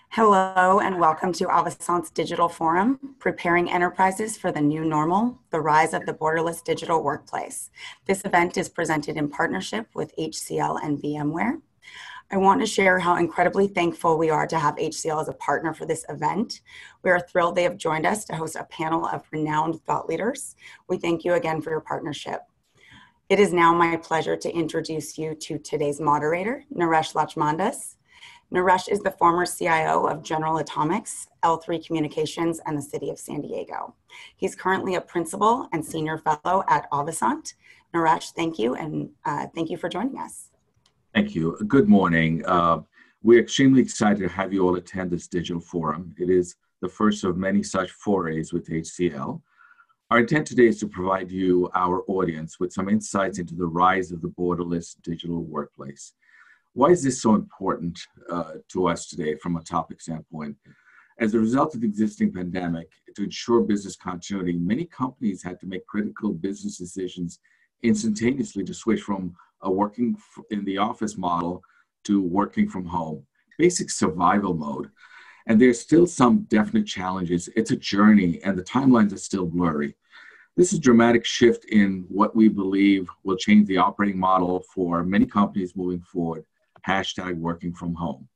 Hello and welcome to Avasant's Digital Forum, Preparing Enterprises for the New Normal, the Rise of the Borderless Digital Workplace. This event is presented in partnership with HCL and VMware. I want to share how incredibly thankful we are to have HCL as a partner for this event. We are thrilled they have joined us to host a panel of renowned thought leaders. We thank you again for your partnership. It is now my pleasure to introduce you to today's moderator, Naresh Lachmandas. Naresh is the former CIO of General Atomics, L3 Communications, and the City of San Diego. He's currently a principal and senior fellow at Avasant. Naresh, thank you, and thank you for joining us. Thank you. Good morning. We're extremely excited to have you all attend this digital forum. It is the first of many such forays with HCL. Our intent today is to provide you, our audience, with some insights into the rise of the borderless digital workplace. Why is this so important to us today from a topic standpoint? As a result of the existing pandemic, to ensure business continuity, many companies had to make critical business decisions instantaneously to switch from a working in the office model to working from home, basic survival mode. And there's still some definite challenges. It's a journey and the timelines are still blurry. This is a dramatic shift in what we believe will change the operating model for many companies moving forward. #working from home.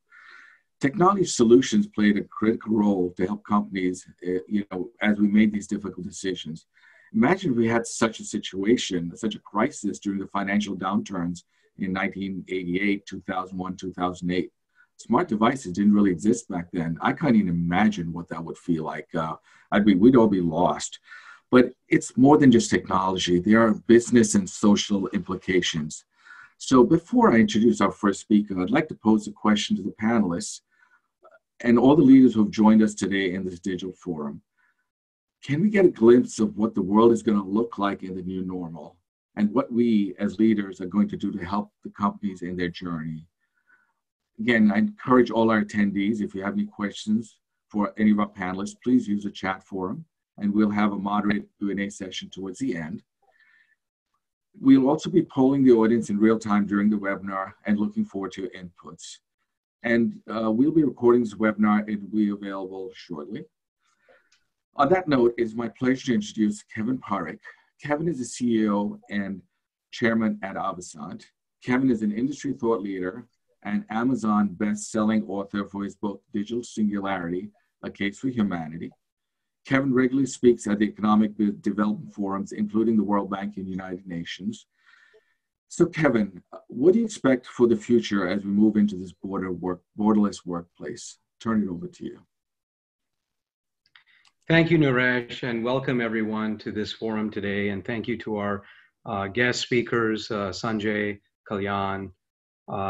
Technology solutions played a critical role to help companies, as we made these difficult decisions. Imagine if we had such a situation, such a crisis during the financial downturns in 1988, 2001, 2008. Smart devices didn't really exist back then. I can't even imagine what that would feel like. We'd all be lost. But it's more than just technology. There are business and social implications. So before I introduce our first speaker, I'd like to pose a question to the panelists and all the leaders who have joined us today in this digital forum. Can we get a glimpse of what the world is going to look like in the new normal and what we as leaders are going to do to help the companies in their journey? Again, I encourage all our attendees, if you have any questions for any of our panelists, please use the chat forum and we'll have a moderated Q&A session towards the end. We'll also be polling the audience in real time during the webinar and looking forward to your inputs. And we'll be recording this webinar. It will be available shortly. On that note, it's my pleasure to introduce Kevin Parikh. Kevin is the CEO and chairman at Avasant. Kevin is an industry thought leader and Amazon best-selling author for his book, Digital Singularity, A Case for Humanity. Kevin regularly speaks at the economic development forums, including the World Bank and United Nations. So Kevin, what do you expect for the future as we move into this borderless workplace? Turn it over to you. Thank you, Naresh, and welcome everyone to this forum today. And thank you to our guest speakers, Sanjay, Kalyan.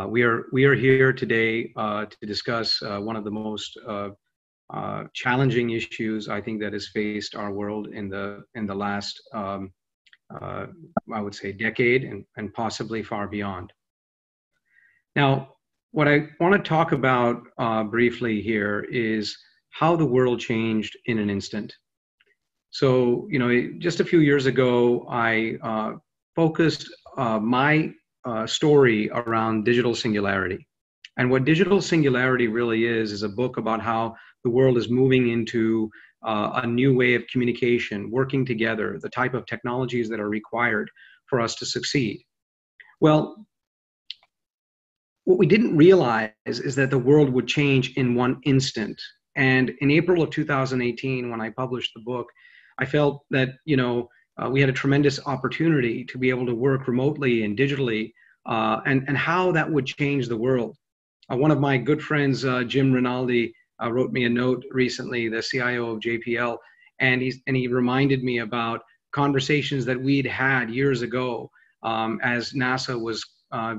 We are here today to discuss one of the most challenging issues I think that has faced our world in the last I would say decade and possibly far beyond. Now, what I want to talk about briefly here is how the world changed in an instant. So, just a few years ago, I focused my story around digital singularity. And what digital singularity really is a book about how the world is moving into a new way of communication, working together, the type of technologies that are required for us to succeed. Well, what we didn't realize is that the world would change in one instant. And in April of 2018, when I published the book, I felt that, we had a tremendous opportunity to be able to work remotely and digitally, and how that would change the world. One of my good friends, Jim Rinaldi, wrote me a note recently, the CIO of JPL, and he reminded me about conversations that we'd had years ago as NASA was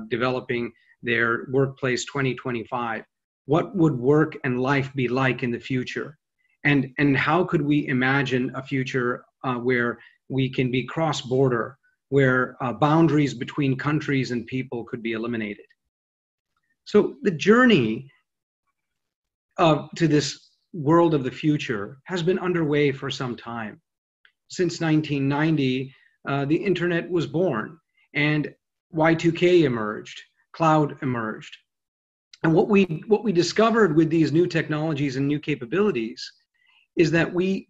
developing their Workplace 2025. What would work and life be like in the future? And how could we imagine a future where we can be cross-border, where boundaries between countries and people could be eliminated? So the journey to this world of the future has been underway for some time. Since 1990, the internet was born and Y2K emerged, cloud emerged. And what we discovered with these new technologies and new capabilities is that we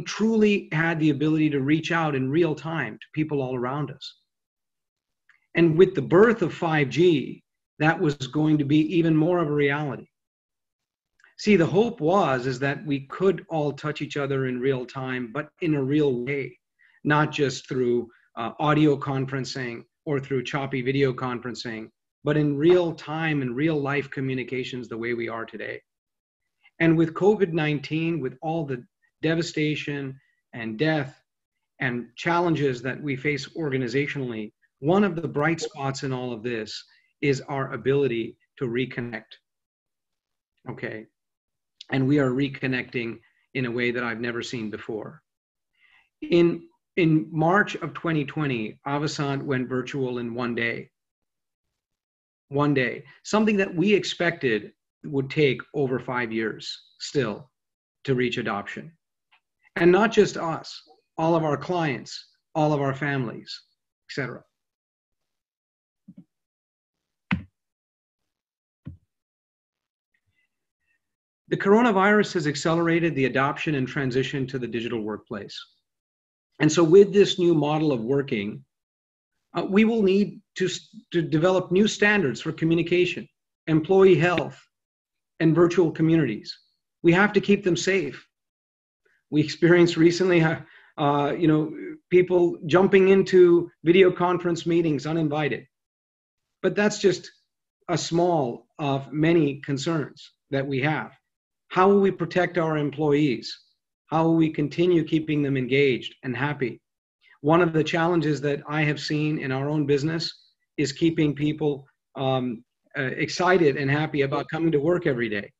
truly had the ability to reach out in real time to people all around us. And with the birth of 5G, that was going to be even more of a reality. See, the hope is that we could all touch each other in real time, but in a real way, not just through audio conferencing or through choppy video conferencing, but in real time and real life communications the way we are today. And with COVID-19, with all the devastation and death and challenges that we face organizationally, one of the bright spots in all of this is our ability to reconnect. Okay. And we are reconnecting in a way that I've never seen before. In March of 2020, Avasant went virtual in one day. One day. Something that we expected would take over 5 years still to reach adoption. And not just us, all of our clients, all of our families, etc. The coronavirus has accelerated the adoption and transition to the digital workplace. And so with this new model of working, we will need to develop new standards for communication, employee health, and virtual communities. We have to keep them safe. We experienced recently, people jumping into video conference meetings uninvited. But that's just a small of many concerns that we have. How will we protect our employees? How will we continue keeping them engaged and happy? One of the challenges that I have seen in our own business is keeping people excited and happy about coming to work every day.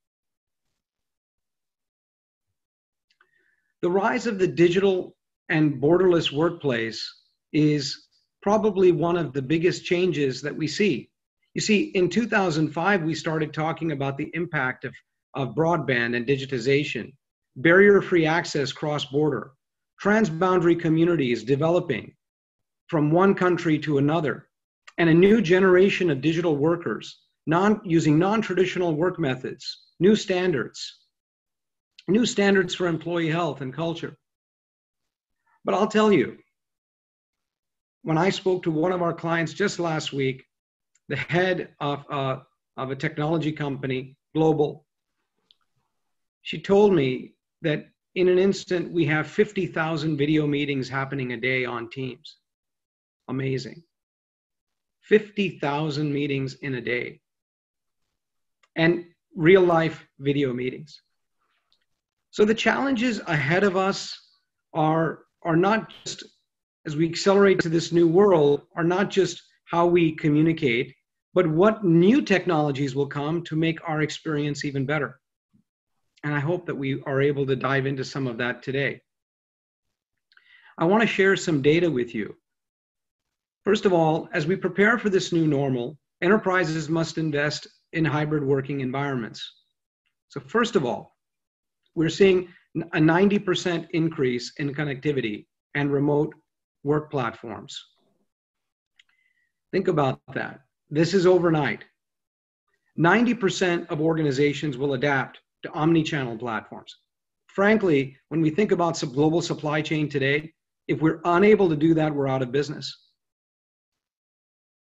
The rise of the digital and borderless workplace is probably one of the biggest changes that we see. You see, in 2005, we started talking about the impact of broadband and digitization, barrier-free access cross-border, transboundary communities developing from one country to another, and a new generation of digital workers using non-traditional work methods, new standards for employee health and culture. But I'll tell you, when I spoke to one of our clients just last week, the head of a technology company, global, she told me that in an instant, we have 50,000 video meetings happening a day on Teams. Amazing. 50,000 meetings in a day. And real life video meetings. So the challenges ahead of us are not just, as we accelerate to this new world, are not just how we communicate, but what new technologies will come to make our experience even better. And I hope that we are able to dive into some of that today. I want to share some data with you. First of all, as we prepare for this new normal, enterprises must invest in hybrid working environments. So first of all, we're seeing a 90% increase in connectivity and remote work platforms. Think about that. This is overnight. 90% of organizations will adapt to omni-channel platforms. Frankly, when we think about global supply chain today, if we're unable to do that, we're out of business.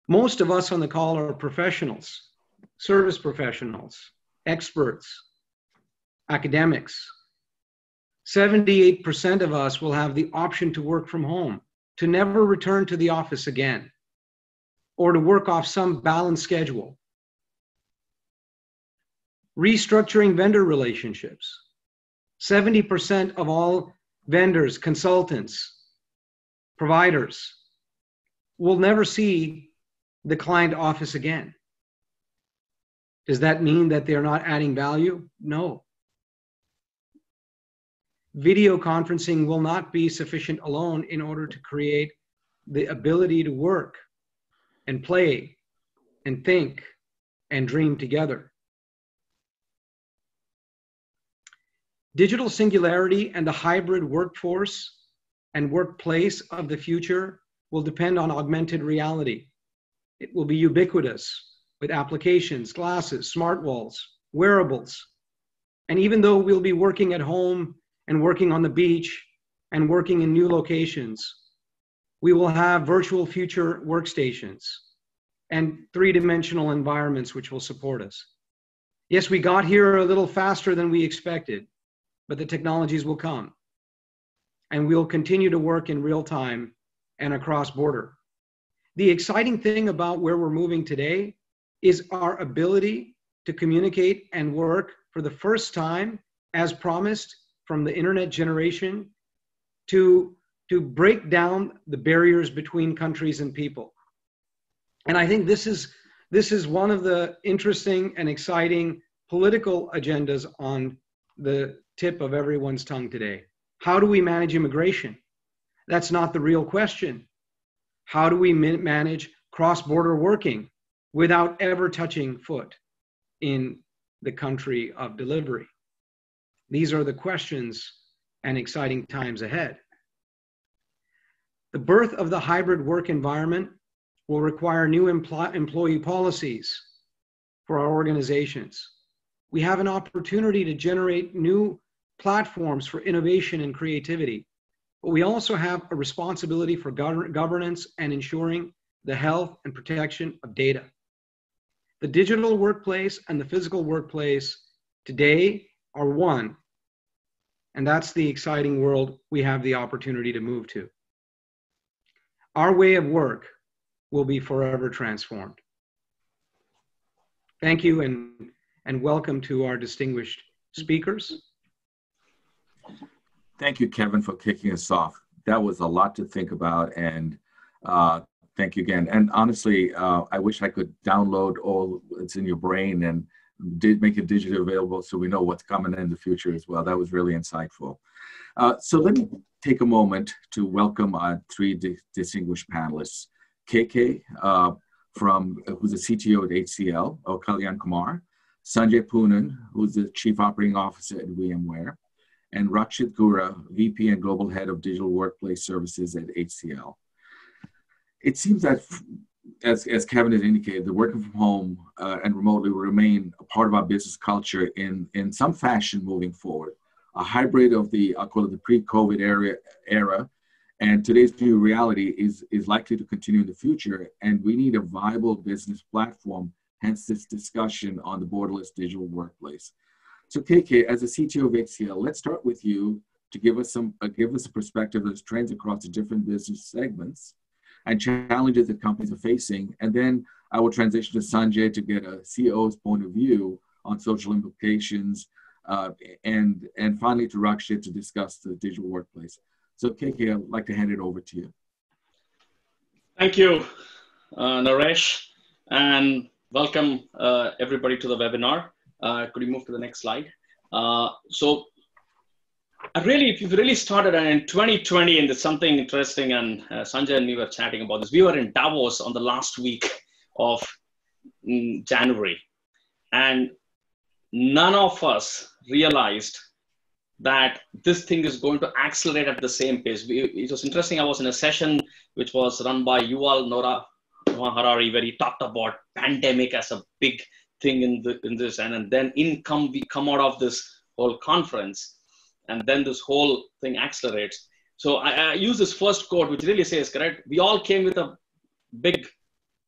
Most of us on the call are professionals, service professionals, experts, academics. 78% of us will have the option to work from home, to never return to the office again, or to work off some balanced schedule. Restructuring vendor relationships. 70% of all vendors, consultants, providers will never see the client office again. Does that mean that they're not adding value? No. Video conferencing will not be sufficient alone in order to create the ability to work and play and think and dream together. Digital singularity and the hybrid workforce and workplace of the future will depend on augmented reality. It will be ubiquitous with applications, glasses, smart walls, wearables. And even though we'll be working at home and working on the beach and working in new locations, we will have virtual future workstations and three-dimensional environments which will support us. Yes, we got here a little faster than we expected, but the technologies will come. And we'll continue to work in real time and across border. The exciting thing about where we're moving today is our ability to communicate and work for the first time, as promised from the internet generation, to break down the barriers between countries and people. And I think this is one of the interesting and exciting political agendas on the tip of everyone's tongue today. How do we manage immigration? That's not the real question. How do we manage cross-border working without ever touching foot in the country of delivery? These are the questions and exciting times ahead. The birth of the hybrid work environment will require new employee policies for our organizations. We have an opportunity to generate new platforms for innovation and creativity, but we also have a responsibility for governance and ensuring the health and protection of data. The digital workplace and the physical workplace today are one, and that's the exciting world we have the opportunity to move to. Our way of work will be forever transformed. Thank you and welcome to our distinguished speakers. Thank you, Kevin, for kicking us off. That was a lot to think about, and thank you again. And honestly, I wish I could download all that's in your brain and make it digitally available so we know what's coming in the future as well. That was really insightful. So let me take a moment to welcome our three distinguished panelists. KK, who's the CTO at HCL, or Kalyan Kumar, Sanjay Poonen, who's the Chief Operating Officer at VMware, and Rakshit Ghura, VP and Global Head of Digital Workplace Services at HCL. It seems that, as Kevin has indicated, the working from home and remotely will remain a part of our business culture in some fashion moving forward. A hybrid of the, I'll call it the pre-COVID era, and today's new reality is likely to continue in the future, and we need a viable business platform, hence this discussion on the borderless digital workplace. So KK, as a CTO of HCL, let's start with you to give us a perspective of trends across the different business segments and challenges that companies are facing. And then I will transition to Sanjay to get a CEO's point of view on social implications, and finally to Rakshit to discuss the digital workplace. So KK, I'd like to hand it over to you. Thank you, Naresh, and welcome everybody to the webinar. Could you move to the next slide? So if you've really started in 2020, and there's something interesting, and Sanjay and me were chatting about this. We were in Davos on the last week of January, and none of us realized that this thing is going to accelerate at the same pace. It was interesting. I was in a session which was run by Yuval Noah Harari, where he talked about pandemic as a big thing in this, and then we come out of this whole conference, and then this whole thing accelerates. So I use this first quote, which really says, correct, we all came with a big,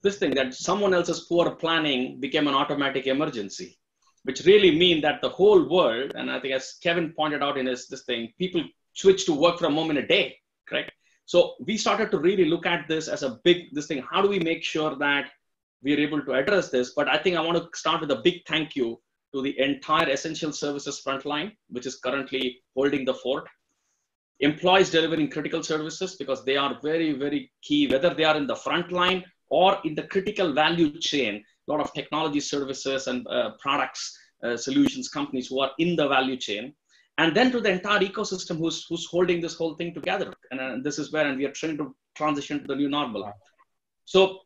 this thing that someone else's poor planning became an automatic emergency, which really mean that the whole world, and I think as Kevin pointed out in this thing, people switch to work from home in a day, correct? So we started to really look at this as a big, thing, how do we make sure that we are able to address this? But I think I want to start with a big thank you to the entire essential services frontline, which is currently holding the fort. Employees delivering critical services, because they are very, very key, whether they are in the front line or in the critical value chain. A lot of technology services and products, solutions companies who are in the value chain. And then to the entire ecosystem who's holding this whole thing together. And this is where, and we are trying to transition to the new normal. So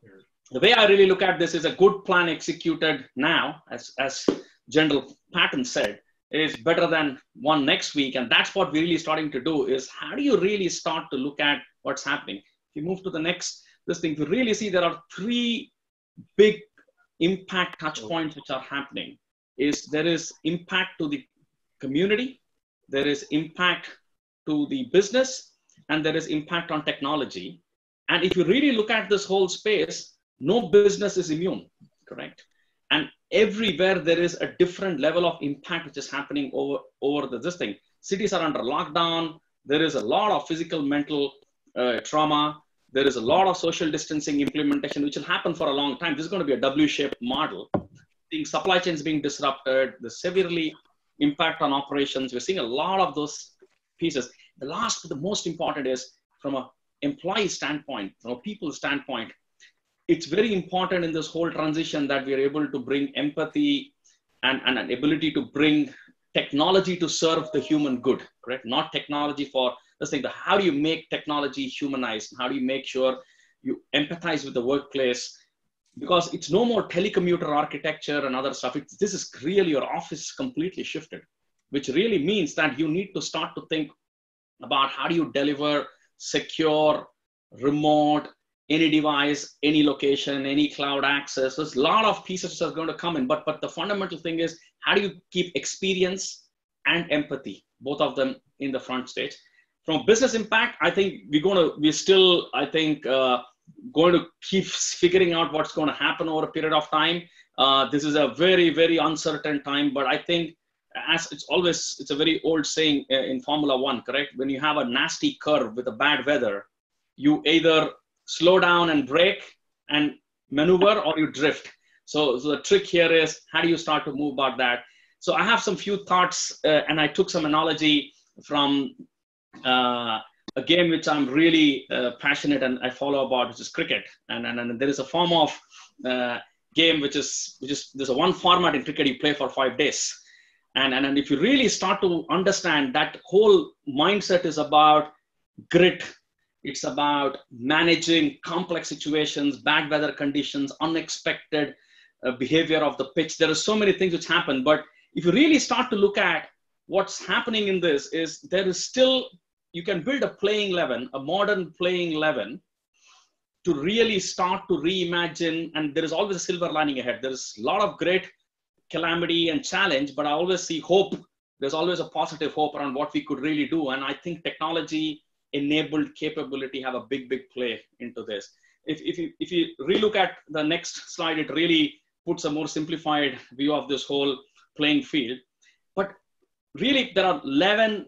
the way I really look at this is a good plan executed now, as General Patton said, is better than one next week. And that's what we're really starting to do, is how do you really start to look at what's happening? If you move to the next, you really see there are three big impact touch points which are happening is there is impact to the community, there is impact to the business, and there is impact on technology. And if you really look at this whole space, no business is immune, correct? And everywhere there is a different level of impact which is happening over this thing. Cities are under lockdown. There is a lot of physical, mental trauma. There is a lot of social distancing implementation, which will happen for a long time. This is going to be a W-shaped model. Seeing supply chains being disrupted, the severely impact on operations. We're seeing a lot of those pieces. The last, but the most important is from an employee standpoint, from a people standpoint, it's very important in this whole transition that we are able to bring empathy and an ability to bring technology to serve the human good, correct? Not technology for this thing. How do you make technology humanized? How do you make sure you empathize with the workplace? Because it's no more telecommuter architecture and other stuff. This is really your office completely shifted, which really means that you need to start to think about how do you deliver secure, remote, any device, any location, any cloud access. There's a lot of pieces that are going to come in, but the fundamental thing is how do you keep experience and empathy, both of them in the front stage. From business impact, I think we're still going to keep figuring out what's going to happen over a period of time. This is a very, very uncertain time, but I think as it's a very old saying in Formula One, correct? When you have a nasty curve with a bad weather, you either slow down and brake and maneuver, or you drift. So the trick here is how do you start to move about that? So I have some few thoughts, and I took some analogy from a game which I'm really passionate and I follow about, which is cricket. And there is a form of game which is there's a one format in cricket you play for 5 days. And if you really start to understand that whole mindset is about grit. It's about managing complex situations, bad weather conditions, unexpected behavior of the pitch. There are so many things which happen, but if you really start to look at what's happening in this is there is still, you can build a playing 11, a modern playing 11 to really start to reimagine. And there is always a silver lining ahead. There's a lot of great calamity and challenge, but I always see hope. There's always a positive hope around what we could really do. And I think technology enabled capability have a big play into this. If you relook at the next slide, it really puts a more simplified view of this whole playing field. But really, there are 11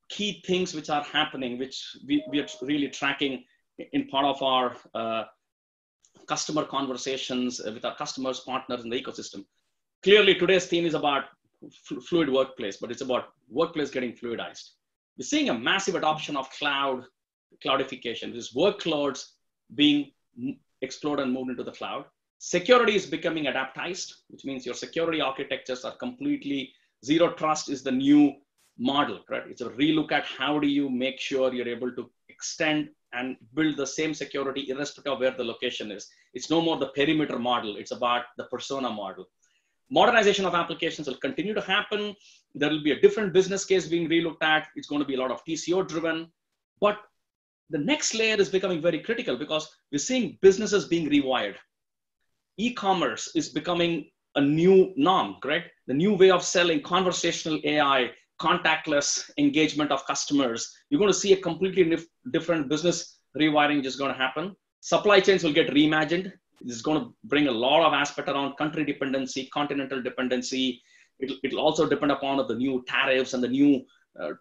key things which are happening, which we are really tracking in part of our customer conversations with our customers, partners in the ecosystem. Clearly, today's theme is about fluid workplace, but it's about workplace getting fluidized. We're seeing a massive adoption of cloudification. There's workloads being explored and moved into the cloud. Security is becoming adaptized, which means your security architectures are completely zero trust is the new model, right? It's a relook at how do you make sure you're able to extend and build the same security irrespective of where the location is. It's no more the perimeter model. It's about the persona model. Modernization of applications will continue to happen. There will be a different business case being relooked at. It's going to be a lot of TCO driven. But the next layer is becoming very critical because we're seeing businesses being rewired. E-commerce is becoming a new norm, correct? The new way of selling, conversational AI, contactless engagement of customers. You're going to see a completely different business rewiring just going to happen. Supply chains will get reimagined. This is going to bring a lot of aspect around country dependency, continental dependency. It'll also depend upon the new tariffs and the new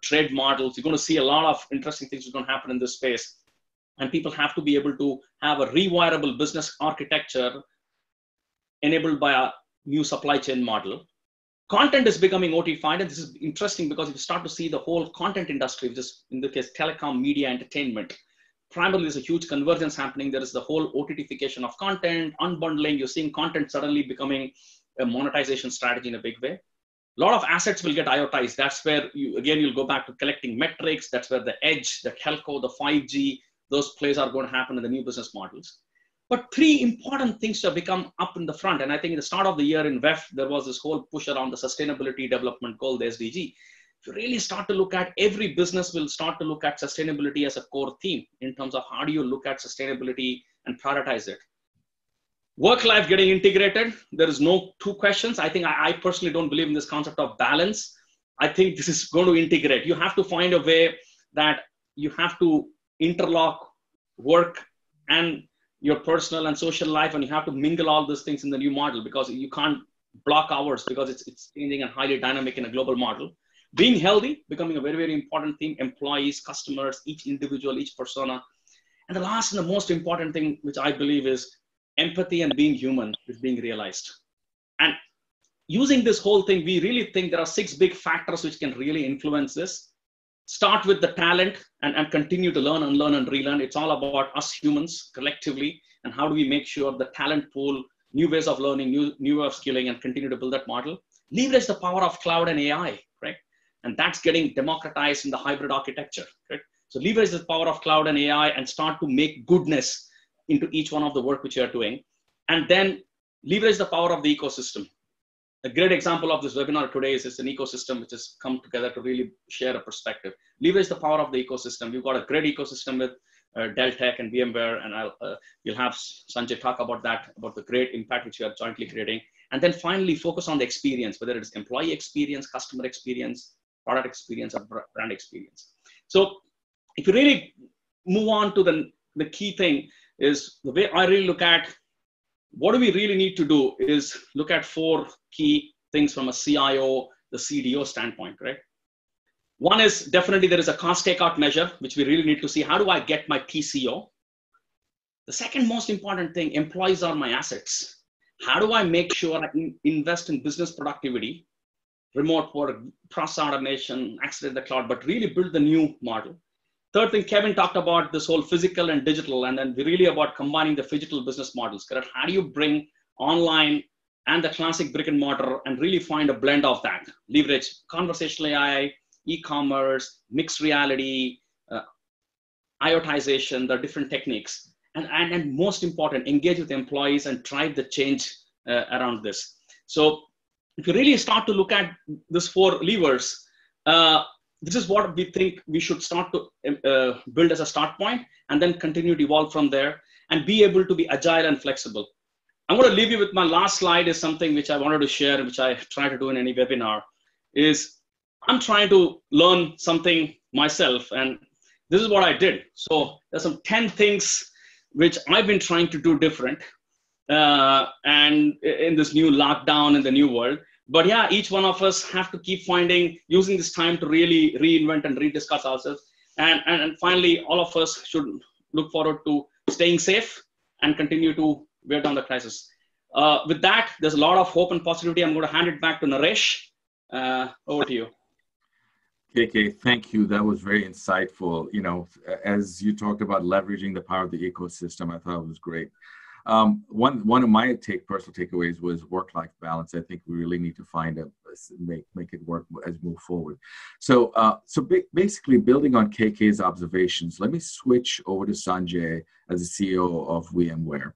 trade models. You're going to see a lot of interesting things are going to happen in this space. And people have to be able to have a rewirable business architecture enabled by a new supply chain model. Content is becoming OT-fied, and this is interesting because if you start to see the whole content industry, which is in the case telecom, media, entertainment, primarily there's a huge convergence happening. There is the whole OTTification of content, unbundling. You're seeing content suddenly becoming a monetization strategy in a big way. A lot of assets will get IoTized. That's where you'll go back to collecting metrics. That's where the edge, the telco, the 5G, those plays are going to happen in the new business models. But three important things to become up in the front. And I think at the start of the year in WEF, there was this whole push around the sustainability development goal, the SDG. If you really start to look at, every business will start to look at sustainability as a core theme in terms of how do you look at sustainability and prioritize it. Work-life getting integrated, there is no two questions. I think I personally don't believe in this concept of balance. I think this is going to integrate. You have to find a way that you have to interlock work and your personal and social life, and you have to mingle all these things in the new model, because you can't block hours, because it's changing and highly dynamic in a global model. Being healthy, becoming a very, very important thing, employees, customers, each individual, each persona. And the last and the most important thing, which I believe is empathy and being human, is being realized. And using this whole thing, we really think there are 6 big factors which can really influence this. Start with the talent and continue to learn, unlearn, and relearn. It's all about us humans collectively, and how do we make sure the talent pool, new ways of learning, new way of skilling, and continue to build that model. Leverage the power of cloud and AI, right? And that's getting democratized in the hybrid architecture, right? So leverage the power of cloud and AI and start to make goodness into each one of the work which you are doing. And then leverage the power of the ecosystem. A great example of this webinar today is an ecosystem which has come together to really share a perspective. Leverage the power of the ecosystem. We've got a great ecosystem with Dell Tech and VMware, and you'll have Sanjay talk about that, about the great impact which we are jointly creating. And then finally focus on the experience, whether it's employee experience, customer experience, product experience, or brand experience. So if you really move on to the key thing, is the way I really look at what do we really need to do is look at 4 key things from a CIO, the CDO standpoint, right? One is definitely there is a cost takeout measure, which we really need to see. How do I get my TCO? The second most important thing, employees are my assets. How do I make sure I can invest in business productivity, remote work, process automation, accelerate the cloud, but really build the new model? Third thing, Kevin talked about this whole physical and digital, and then really about combining the phygital business models, correct? How do you bring online and the classic brick and mortar and really find a blend of that? Leverage conversational AI, e-commerce, mixed reality, IoTization, the different techniques. And most important, engage with employees and drive the change around this. So if you really start to look at these 4 levers, this is what we think we should start to build as a start point, and then continue to evolve from there and be able to be agile and flexible. I'm going to leave you with my last slide, is something which I wanted to share, which I try to do in any webinar, is I'm trying to learn something myself, and this is what I did. So there's some 10 things which I've been trying to do different and in this new lockdown in the new world. But yeah, each one of us have to keep using this time to really reinvent and rediscuss ourselves. And finally, all of us should look forward to staying safe and continue to wear down the crisis. With that, there's a lot of hope and positivity. I'm going to hand it back to Naresh. Over to you. KK, thank you. That was very insightful. You know, as you talked about leveraging the power of the ecosystem, I thought it was great. One of my personal takeaways was work-life balance. I think we really need to find make it work as we move forward. So basically building on KK's observations, let me switch over to Sanjay as the CEO of VMware.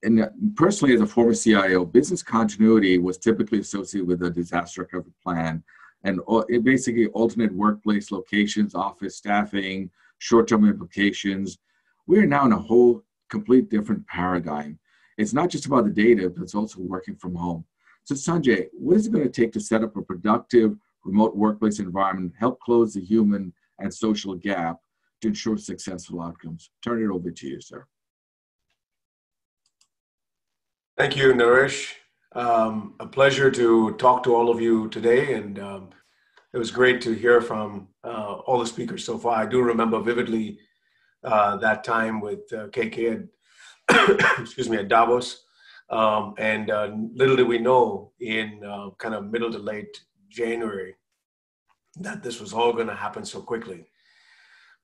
And personally, as a former CIO, business continuity was typically associated with a disaster recovery plan, and it basically alternate workplace locations, office staffing, short-term implications. We're now in a whole complete different paradigm. It's not just about the data, but it's also working from home. So Sanjay, what is it going to take to set up a productive remote workplace environment, help close the human and social gap to ensure successful outcomes? Turn it over to you, sir. Thank you, Naresh. A pleasure to talk to all of you today, and it was great to hear from all the speakers so far. I do remember vividly that time with KK at, excuse me, at Davos. Little did we know in kind of middle to late January that this was all going to happen so quickly.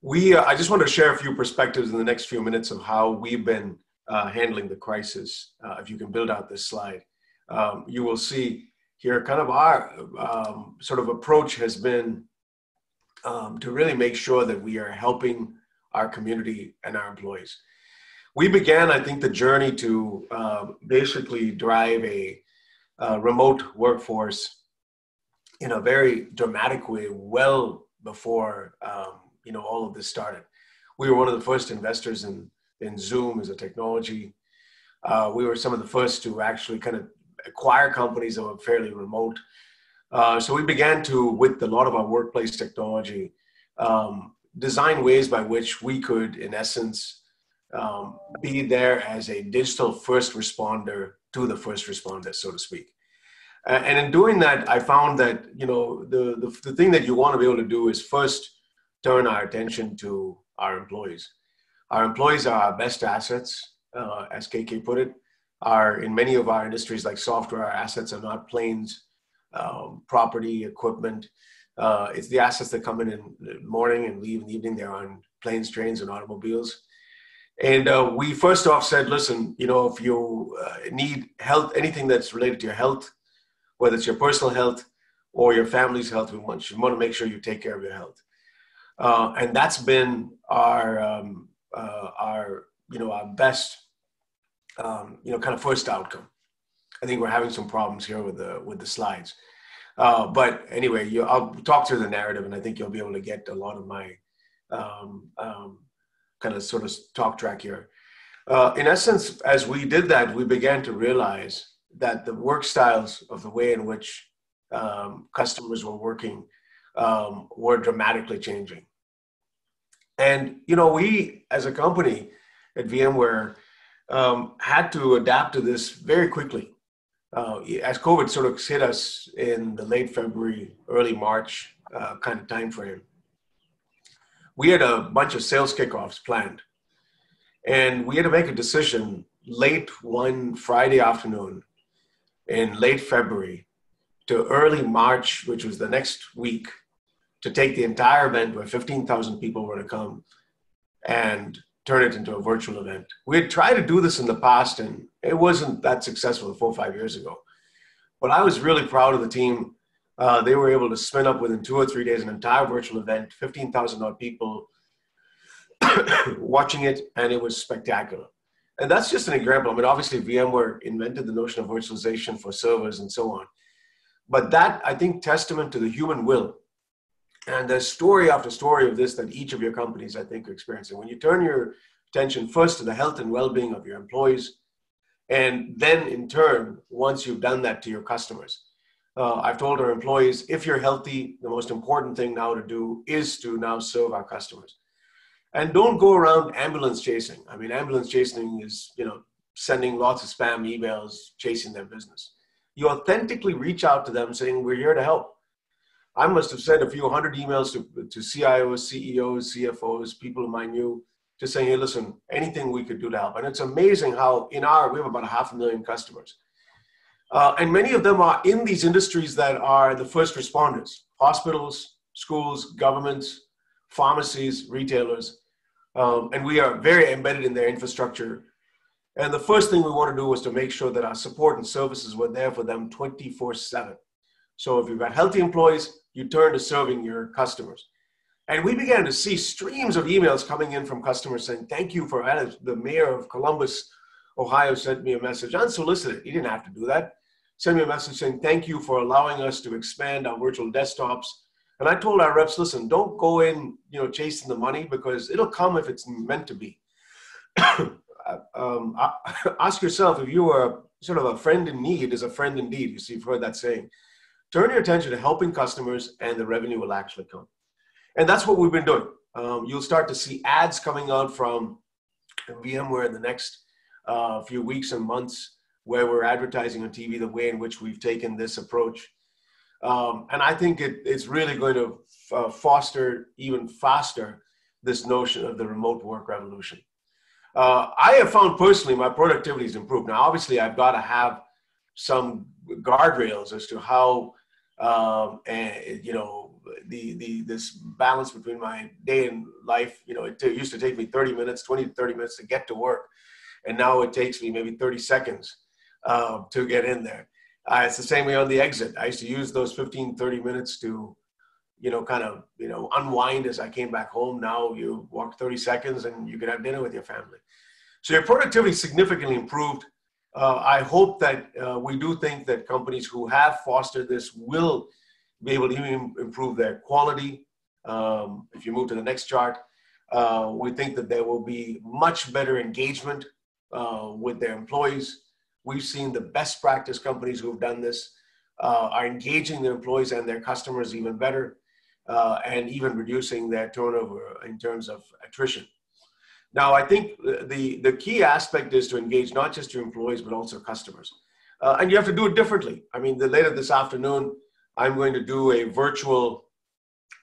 I just want to share a few perspectives in the next few minutes of how we've been handling the crisis. If you can build out this slide, you will see here kind of our sort of approach has been to really make sure that we are helping our community and our employees. We began, I think, the journey to basically drive a remote workforce in a very dramatic way well before all of this started. We were one of the first investors in Zoom as a technology. We were some of the first to actually kind of acquire companies that were fairly remote. So we began to, with a lot of our workplace technology, design ways by which we could, in essence, be there as a digital first responder to the first responders, so to speak. And in doing that, I found that, you know, the thing that you want to be able to do is first turn our attention to our employees. Our employees are our best assets, as KK put it. In many of our industries like software, our assets are not planes, property, equipment. It's the assets that come in the morning and leave in the evening. They're on planes, trains, and automobiles. And we first off said, listen, you know, if you need health, anything that's related to your health, whether it's your personal health or your family's health, you want to make sure you take care of your health. And that's been our best, kind of first outcome. I think we're having some problems here with the slides. But anyway, I'll talk through the narrative, and I think you'll be able to get a lot of my kind of sort of talk track here. In essence, as we did that, we began to realize that the work styles of the way in which customers were working were dramatically changing. And, you know, we as a company at VMware had to adapt to this very quickly. As COVID sort of hit us in the late February, early March kind of time frame, we had a bunch of sales kickoffs planned. And we had to make a decision late one Friday afternoon in late February to early March, which was the next week, to take the entire event where 15,000 people were to come and turn it into a virtual event. We had tried to do this in the past, and it wasn't that successful 4 or 5 years ago. But I was really proud of the team. They were able to spin up within 2 or 3 days an entire virtual event, 15,000 odd people watching it, and it was spectacular. And that's just an example. I mean, obviously, VMware invented the notion of virtualization for servers and so on. But that, I think, testament to the human will. And there's story after story of this that each of your companies, I think, are experiencing. When you turn your attention first to the health and well-being of your employees, and then in turn, once you've done that, to your customers. I've told our employees, if you're healthy, the most important thing now to do is to now serve our customers. And don't go around ambulance chasing. I mean, ambulance chasing is, you know, sending lots of spam emails, chasing their business. You authentically reach out to them saying, we're here to help. I must have sent a few hundred emails to CIOs, CEOs, CFOs, people whom I knew, just saying, hey, listen, anything we could do to help. And it's amazing how we have about 500,000 customers. And many of them are in these industries that are the first responders: hospitals, schools, governments, pharmacies, retailers. And we are very embedded in their infrastructure. And the first thing we want to do was to make sure that our support and services were there for them 24/7. So if you've got healthy employees, you turn to serving your customers. And we began to see streams of emails coming in from customers saying, thank you for that. The mayor of Columbus, Ohio sent me a message unsolicited. He didn't have to do that. Sent me a message saying, thank you for allowing us to expand our virtual desktops. And I told our reps, listen, don't go in, you know, chasing the money, because it'll come if it's meant to be. Ask yourself, if you are sort of a friend in need is a friend indeed. You see, you've heard that saying. Turn your attention to helping customers and the revenue will actually come. And that's what we've been doing. You'll start to see ads coming out from VMware in the next few weeks and months, where we're advertising on TV the way in which we've taken this approach. And I think it's really going to foster even faster this notion of the remote work revolution. I have found personally my productivity has improved. Now, obviously, I've got to have some guardrails as to how, this balance between my day and life. You know, it used to take me 30 minutes, 20 to 30 minutes to get to work. And now it takes me maybe 30 seconds to get in there. It's the same way on the exit. I used to use those 15, 30 minutes to, unwind as I came back home. Now you walk 30 seconds and you can have dinner with your family. So your productivity significantly improved. I hope that we do think that companies who have fostered this will be able to even improve their quality. If you move to the next chart, we think that there will be much better engagement with their employees. We've seen the best practice companies who've done this are engaging their employees and their customers even better, and even reducing their turnover in terms of attrition. Now, I think the key aspect is to engage not just your employees, but also customers. And you have to do it differently. I mean, later this afternoon, I'm going to do a virtual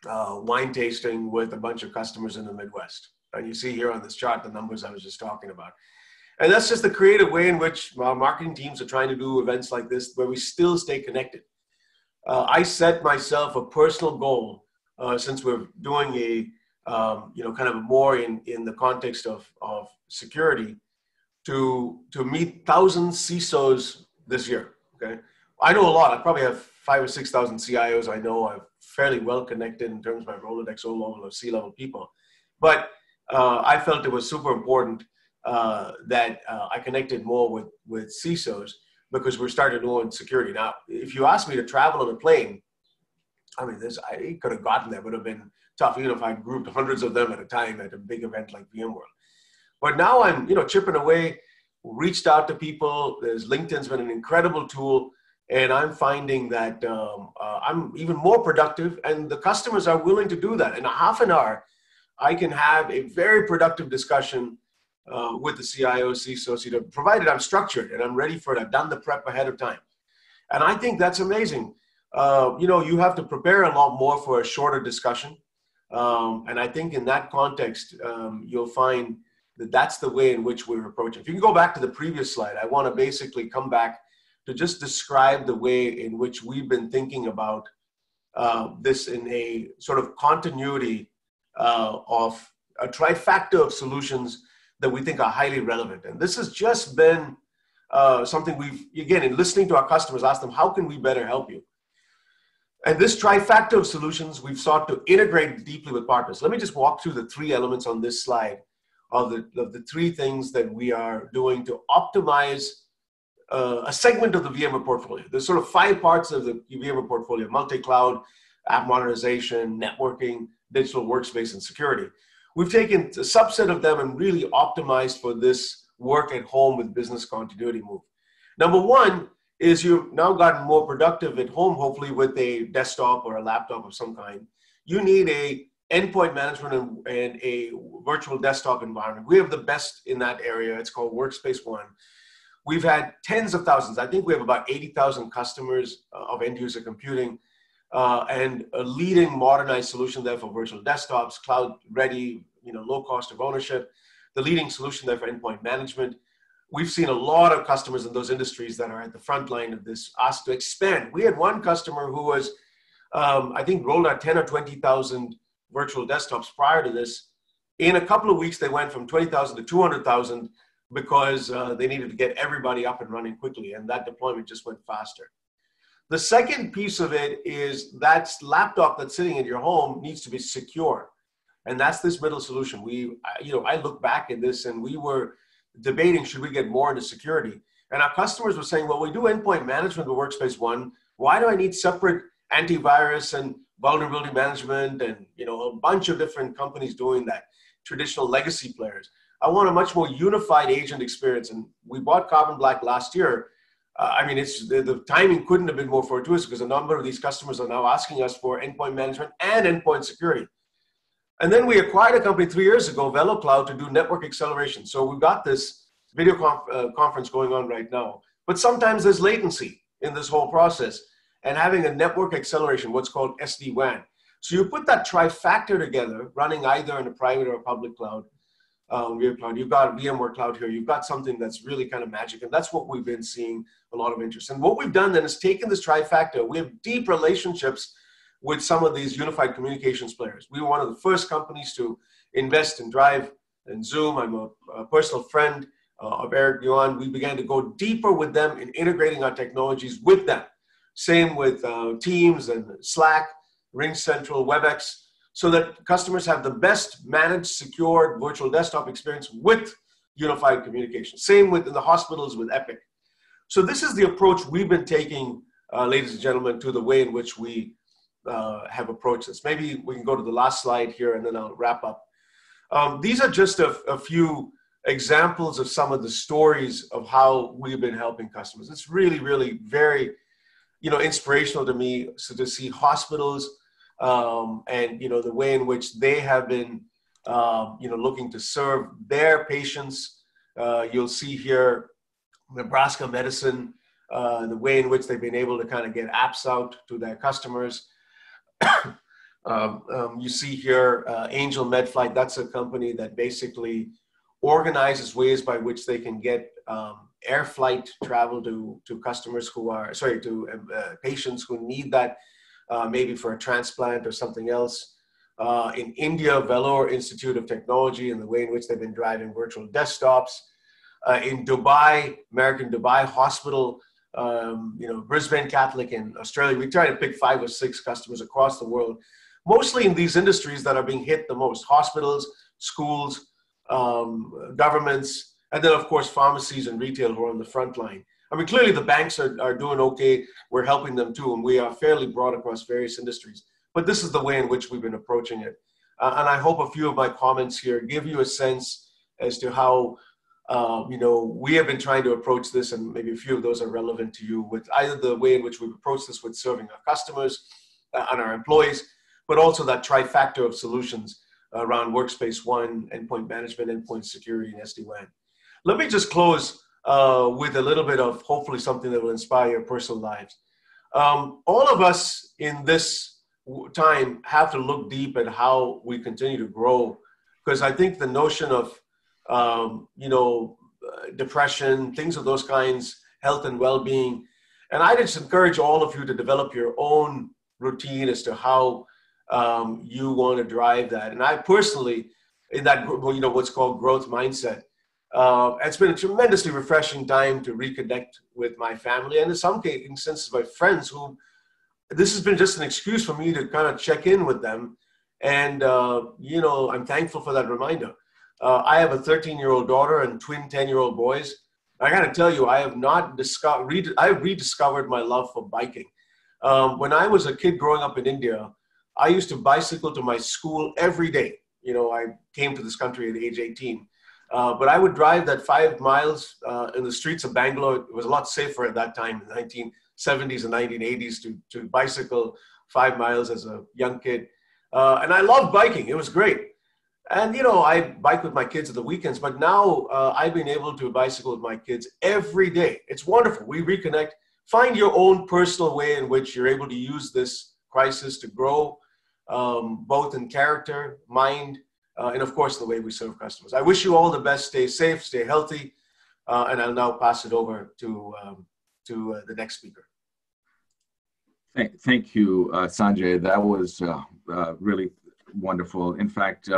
wine tasting with a bunch of customers in the Midwest. And you see here on this chart the numbers I was just talking about. And that's just the creative way in which our marketing teams are trying to do events like this, where we still stay connected. I set myself a personal goal, since we're doing a kind of more in the context of security, to meet 1,000 CISOs this year. Okay, I know a lot. I probably have 5,000 or 6,000 CIOs. I know I'm fairly well connected in terms of my Rolodex level of C-level people, but I felt it was super important that I connected more with CISOs, because we're starting to know security. Now, if you ask me to travel on a plane, I mean, I could have gotten there, but it would have been tough, even if I grouped hundreds of them at a time at a big event like VMworld. But now I'm, chipping away, reached out to people. LinkedIn's been an incredible tool, and I'm finding that I'm even more productive, and the customers are willing to do that. In a half an hour, I can have a very productive discussion with the CIO, CISO, provided I'm structured and I'm ready for it. I've done the prep ahead of time. And I think that's amazing. You have to prepare a lot more for a shorter discussion. And I think in that context, you'll find that that's the way in which we're approaching. If you can go back to the previous slide, I want to basically come back to just describe the way in which we've been thinking about this in a sort of continuity of a trifecta of solutions that we think are highly relevant. And this has just been something we've, again, in listening to our customers, asked them, how can we better help you? And this trifecta of solutions, we've sought to integrate deeply with partners. Let me just walk through the three elements on this slide of the three things that we are doing to optimize a segment of the VMware portfolio. There's sort of 5 parts of the VMware portfolio: multi-cloud, app modernization, networking, digital workspace, and security. We've taken a subset of them and really optimized for this work at home with business continuity move. Number one is you've now gotten more productive at home, hopefully with a desktop or a laptop of some kind. You need a endpoint management and a virtual desktop environment. We have the best in that area. It's called Workspace ONE. We've had tens of thousands. I think we have about 80,000 customers of end user computing, and a leading modernized solution there for virtual desktops, cloud ready, low cost of ownership, the leading solution there for endpoint management. We've seen a lot of customers in those industries that are at the front line of this asked to expand. We had one customer who was, I think, rolled out 10 or 20,000 virtual desktops prior to this. In a couple of weeks, they went from 20,000 to 200,000 because they needed to get everybody up and running quickly, and that deployment just went faster. The second piece of it is that laptop that's sitting in your home needs to be secure. And that's this middle solution. I look back at this and we were debating, should we get more into security? And our customers were saying, well, we do endpoint management with Workspace ONE. Why do I need separate antivirus and vulnerability management and a bunch of different companies doing that, traditional legacy players? I want a much more unified agent experience. And we bought Carbon Black last year. The timing couldn't have been more fortuitous because a number of these customers are now asking us for endpoint management and endpoint security. And then we acquired a company 3 years ago, VeloCloud, to do network acceleration. So we've got this video conference going on right now. But sometimes there's latency in this whole process. And having a network acceleration, what's called SD-WAN. So you put that trifactor together, running either in a private or a public cloud, you've got VMware Cloud here, you've got something that's really kind of magic. And that's what we've been seeing a lot of interest. And what we've done then is taken this trifactor. We have deep relationships with some of these unified communications players. We were one of the first companies to invest in Drive and Zoom. I'm a personal friend of Eric Yuan. We began to go deeper with them in integrating our technologies with them. Same with Teams and Slack, RingCentral, WebEx, so that customers have the best managed, secured virtual desktop experience with unified communication. Same with in the hospitals with Epic. So this is the approach we've been taking, ladies and gentlemen, to the way in which we have approached this. Maybe we can go to the last slide here and then I'll wrap up. These are just a few examples of some of the stories of how we've been helping customers. It's really, really very, inspirational to me. So to see hospitals and, the way in which they have been, looking to serve their patients. You'll see here Nebraska Medicine, the way in which they've been able to kind of get apps out to their customers. You see here Angel MedFlight. That's a company that basically organizes ways by which they can get air flight travel to customers who are, patients who need that, maybe for a transplant or something else. In India, Vellore Institute of Technology, and the way in which they've been driving virtual desktops. In Dubai, American Dubai Hospital, Brisbane Catholic in Australia. We try to pick 5 or 6 customers across the world, mostly in these industries that are being hit the most: hospitals, schools, governments, and then of course pharmacies and retail who are on the front line. I mean, clearly the banks are doing okay. We're helping them too, and we are fairly broad across various industries. But this is the way in which we've been approaching it. And I hope a few of my comments here give you a sense as to how we have been trying to approach this, and maybe a few of those are relevant to you, with either the way in which we've approached this with serving our customers and our employees, but also that trifactor of solutions around Workspace ONE, endpoint management, endpoint security, and SD-WAN. Let me just close with a little bit of hopefully something that will inspire your personal lives. All of us in this time have to look deep at how we continue to grow, because I think the notion of depression, things of those kinds, health and well-being. And I just encourage all of you to develop your own routine as to how you want to drive that. And I personally, in that, what's called growth mindset, it's been a tremendously refreshing time to reconnect with my family, and in some instances my friends, who this has been just an excuse for me to kind of check in with them. And, I'm thankful for that reminder. I have a 13-year-old daughter and twin 10-year-old boys. I got to tell you, I have rediscovered my love for biking. When I was a kid growing up in India, I used to bicycle to my school every day. I came to this country at age 18. But I would drive that 5 miles in the streets of Bangalore. It was a lot safer at that time, in the 1970s and 1980s, to bicycle 5 miles as a young kid. And I loved biking. It was great. And, I bike with my kids at the weekends, but now I've been able to bicycle with my kids every day. It's wonderful. We reconnect. Find your own personal way in which you're able to use this crisis to grow, both in character, mind, and of course, the way we serve customers. I wish you all the best. Stay safe, stay healthy. And I'll now pass it over to the next speaker. Thank you, Sanjay. That was really wonderful. In fact,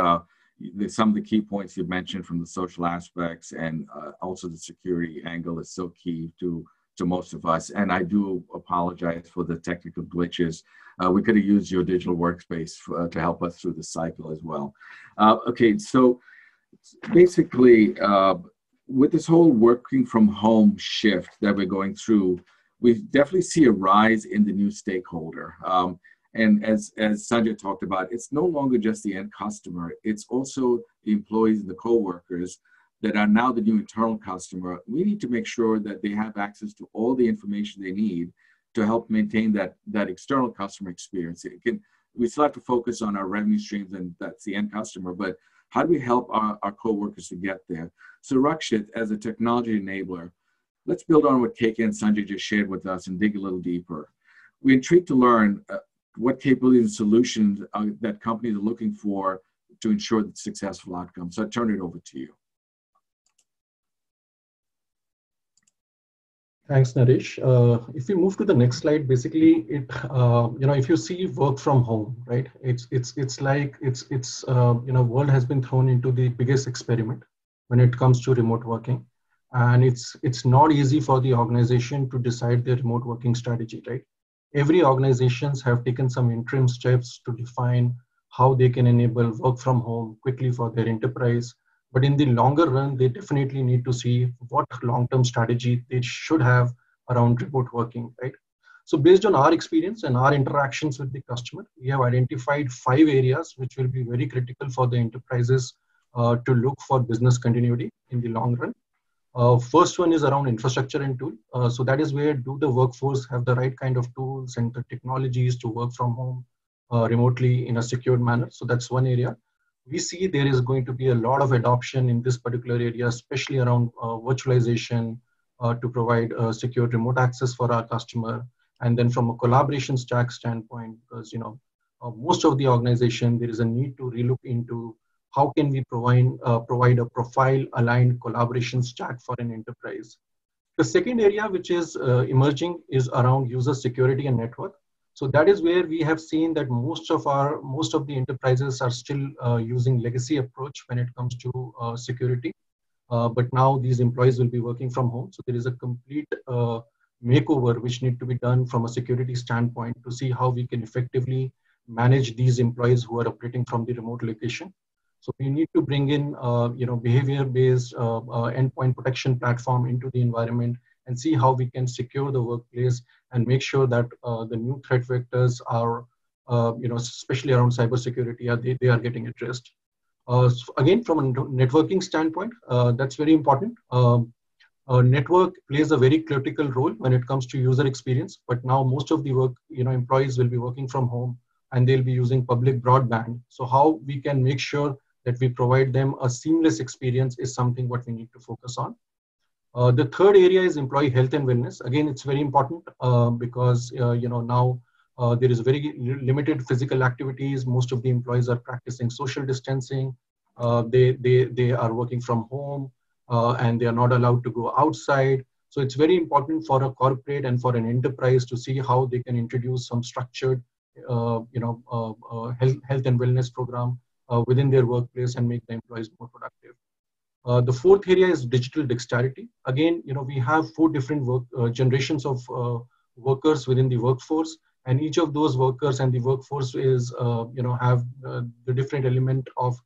some of the key points you mentioned from the social aspects and also the security angle is so key to most of us. And I do apologize for the technical glitches. We could have used your digital workspace to help us through the cycle as well. Okay, so basically, with this whole working from home shift that we're going through, we definitely see a rise in the new stakeholder. And as Sanjay talked about, it's no longer just the end customer, it's also the employees and the co-workers that are now the new internal customer. We need to make sure that they have access to all the information they need to help maintain that external customer experience. We still have to focus on our revenue streams, and that's the end customer, but how do we help our co-workers to get there? So Rakshit, as a technology enabler, let's build on what KK and Sanjay just shared with us and dig a little deeper. We're intrigued to learn what capabilities and solutions that companies are looking for to ensure the successful outcome. So I turn it over to you. Thanks, Naresh. If we move to the next slide, basically, if you see work from home, right? It's like world has been thrown into the biggest experiment when it comes to remote working, and it's not easy for the organization to decide their remote working strategy, right? Every organizations have taken some interim steps to define how they can enable work from home quickly for their enterprise. But in the longer run, they definitely need to see what long-term strategy they should have around remote working, right? So based on our experience and our interactions with the customer, we have identified 5 areas which will be very critical for the enterprises to look for business continuity in the long run. First one is around infrastructure and tool. So that is where do the workforce have the right kind of tools and the technologies to work from home remotely in a secured manner. So that's one area. We see there is going to be a lot of adoption in this particular area, especially around virtualization to provide secure remote access for our customer. And then from a collaboration stack standpoint, because most of the organization, there is a need to relook into how can we provide a profile-aligned collaboration stack for an enterprise. The second area which is emerging is around user security and network. So that is where we have seen that most of the enterprises are still using legacy approach when it comes to security. But now these employees will be working from home. So there is a complete makeover which need to be done from a security standpoint to see how we can effectively manage these employees who are operating from the remote location. So we need to bring in, behavior-based endpoint protection platform into the environment and see how we can secure the workplace and make sure that the new threat vectors are, especially around cybersecurity, they are getting addressed. So again, from a networking standpoint, that's very important. Network plays a very critical role when it comes to user experience. But now most of the employees will be working from home and they'll be using public broadband. So how we can make sure that we provide them a seamless experience is something what we need to focus on. The third area is employee health and wellness. Again, it's very important because now there is very limited physical activities. Most of the employees are practicing social distancing. They are working from home and they are not allowed to go outside. So it's very important for a corporate and for an enterprise to see how they can introduce some structured health and wellness program within their workplace and make the employees more productive. The fourth area is digital dexterity. Again, we have 4 different generations of workers within the workforce, and each of those workers and the workforce is, have the different element of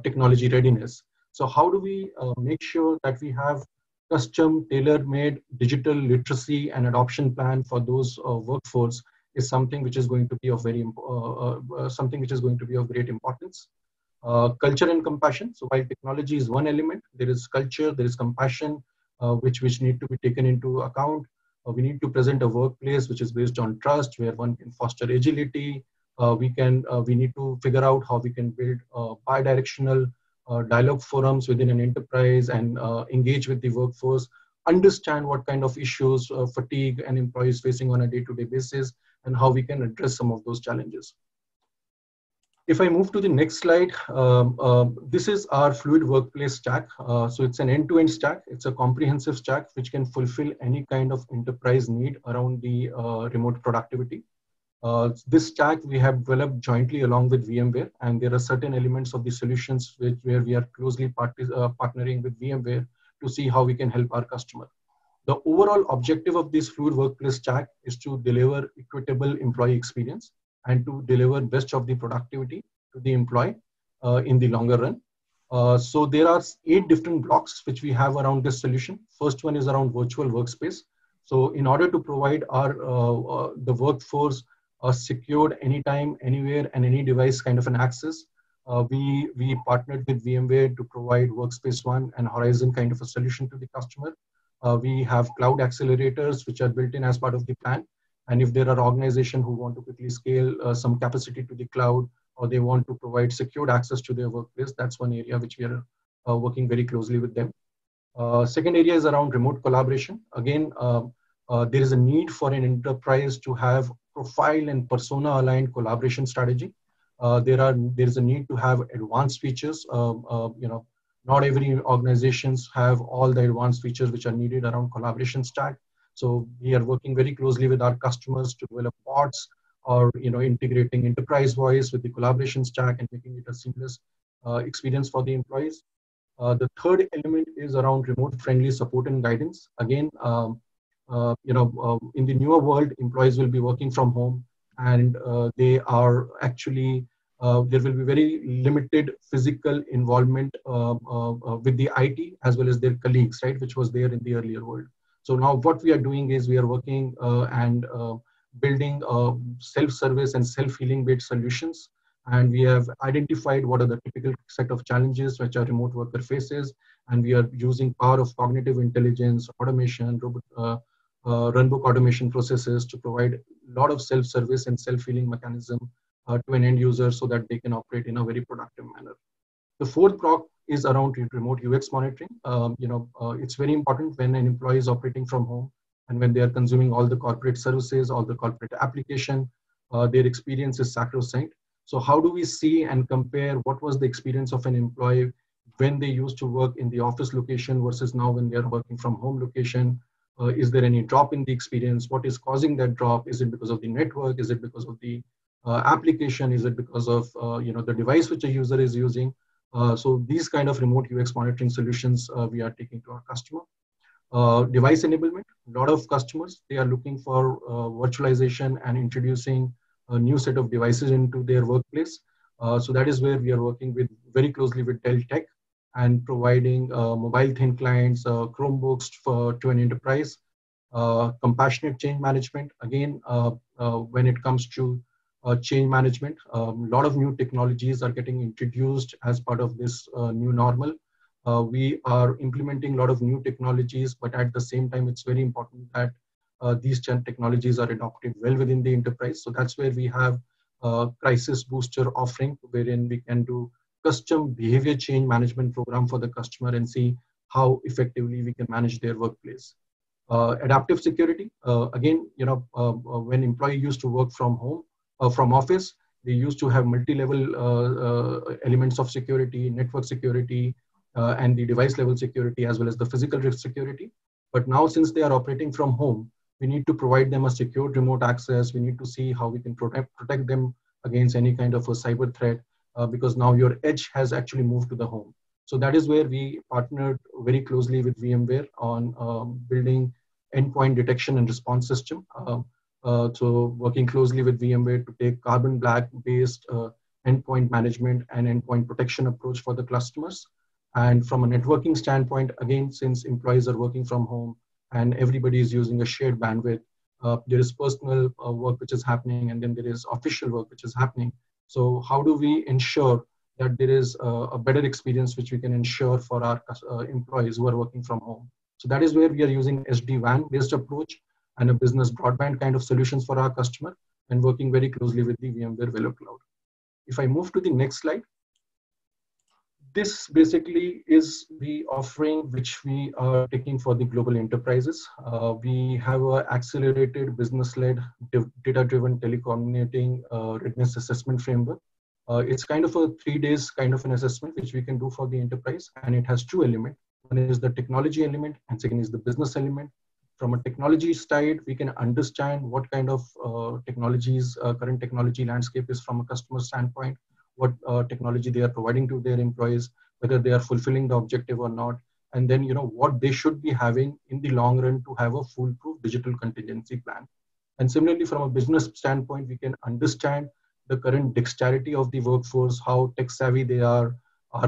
technology readiness. So how do we make sure that we have custom tailor-made digital literacy and adoption plan for those workforce is something which is going to be of great importance. Culture and compassion. So while technology is one element, there is culture, there is compassion, which need to be taken into account. We need to present a workplace which is based on trust, where one can foster agility. We need to figure out how we can build bi-directional dialogue forums within an enterprise and engage with the workforce, understand what kind of issues, fatigue and employees facing on a day-to-day basis, and how we can address some of those challenges. If I move to the next slide, this is our fluid workplace stack. So it's an end-to-end stack. It's a comprehensive stack which can fulfill any kind of enterprise need around the remote productivity. This stack we have developed jointly along with VMware, and there are certain elements of the solutions where we are closely partnering with VMware to see how we can help our customer. The overall objective of this fluid workplace stack is to deliver equitable employee experience and to deliver best of the productivity to the employee in the longer run. So there are 8 different blocks which we have around this solution. First one is around virtual workspace. So in order to provide the workforce secured anytime, anywhere, and any device kind of an access, we partnered with VMware to provide Workspace ONE and Horizon kind of a solution to the customer. We have cloud accelerators which are built in as part of the plan. And if there are organizations who want to quickly scale some capacity to the cloud, or they want to provide secured access to their workplace, that's one area which we are working very closely with them. Second area is around remote collaboration. Again, there is a need for an enterprise to have profile and persona aligned collaboration strategy. There is a need to have advanced features. Not every organizations have all the advanced features which are needed around collaboration stack. So we are working very closely with our customers to develop bots or integrating enterprise voice with the collaboration stack and making it a seamless experience for the employees. The third element is around remote friendly support and guidance. Again, in the newer world, employees will be working from home, and they are actually there will be very limited physical involvement with the IT as well as their colleagues, right, which was there in the earlier world. So now what we are doing is we are working and building self-service and self-healing based solutions And we have identified what are the typical set of challenges which a remote worker faces. And we are using power of cognitive intelligence, automation, runbook automation processes to provide a lot of self-service and self-healing mechanism to an end user so that they can operate in a very productive manner. The fourth block is around remote UX monitoring. It's very important when an employee is operating from home and when they are consuming all the corporate services, all the corporate application, their experience is sacrosanct. So how do we see and compare what was the experience of an employee when they used to work in the office location versus now when they are working from home location? Is there any drop in the experience? What is causing that drop? Is it because of the network? Is it because of the application? Is it because of the device which a user is using? So these kind of remote UX monitoring solutions we are taking to our customer. Device enablement, a lot of customers, they are looking for virtualization and introducing a new set of devices into their workplace. So that is where we are working very closely with Dell Tech and providing mobile thin clients, Chromebooks to an enterprise. Compassionate change management, again, when it comes to change management, a lot of new technologies are getting introduced as part of this new normal. We are implementing a lot of new technologies, but at the same time, it's very important that these technologies are adopted well within the enterprise. So that's where we have a crisis booster offering, wherein we can do custom behavior change management program for the customer and see how effectively we can manage their workplace. Adaptive security, again, when employee used to work from home, from office, they used to have multi-level elements of security, network security, and the device level security, as well as the physical risk security. But now, since they are operating from home, we need to provide them a secure remote access. We need to see how we can protect them against any kind of a cyber threat, because now your edge has actually moved to the home. So that is where we partnered very closely with VMware on building endpoint detection and response system. So working closely with VMware to take carbon black based endpoint management and endpoint protection approach for the customers. And from a networking standpoint, again, since employees are working from home and everybody is using a shared bandwidth, there is personal work which is happening, and then there is official work which is happening. So how do we ensure that there is a better experience which we can ensure for our employees who are working from home? So that is where we are using SD-WAN based approach and a business broadband kind of solutions for our customer, and working very closely with the VMware VeloCloud. If I move to the next slide, this basically is the offering which we are taking for the global enterprises. We have an accelerated business-led data-driven telecommunicating readiness assessment framework. It's kind of a 3 days kind of an assessment which we can do for the enterprise, and it has two elements. One is the technology element, and second is the business element. From a technology side, we can understand what kind of technologies, current technology landscape is from a customer standpoint, what technology they are providing to their employees, whether they are fulfilling the objective or not, and then what they should be having in the long run to have a foolproof digital contingency plan. And similarly, from a business standpoint, we can understand the current dexterity of the workforce, how tech savvy they are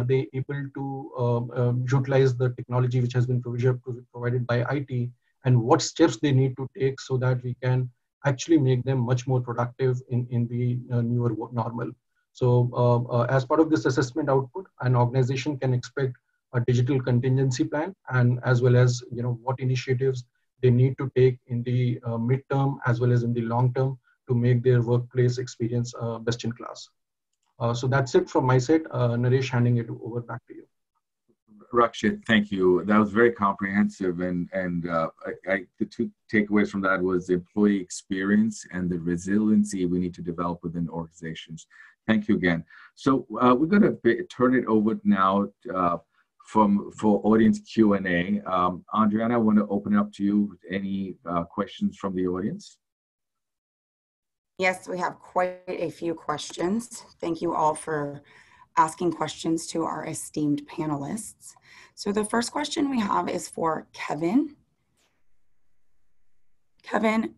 they able to utilize the technology which has been provided by IT, and what steps they need to take so that we can actually make them much more productive in the newer normal. So as part of this assessment output, an organization can expect a digital contingency plan, and as well as what initiatives they need to take in the midterm as well as in the long term to make their workplace experience best in class. So that's it from my side. Naresh, handing it over back to you. Rakshit, thank you. That was very comprehensive, and the two takeaways from that was the employee experience and the resiliency we need to develop within organizations. Thank you again. So we're going to turn it over now for audience Q&A. Adriana, I want to open it up to you with any questions from the audience. Yes, we have quite a few questions. Thank you all for asking questions to our esteemed panelists. So the first question we have is for Kevin. Kevin,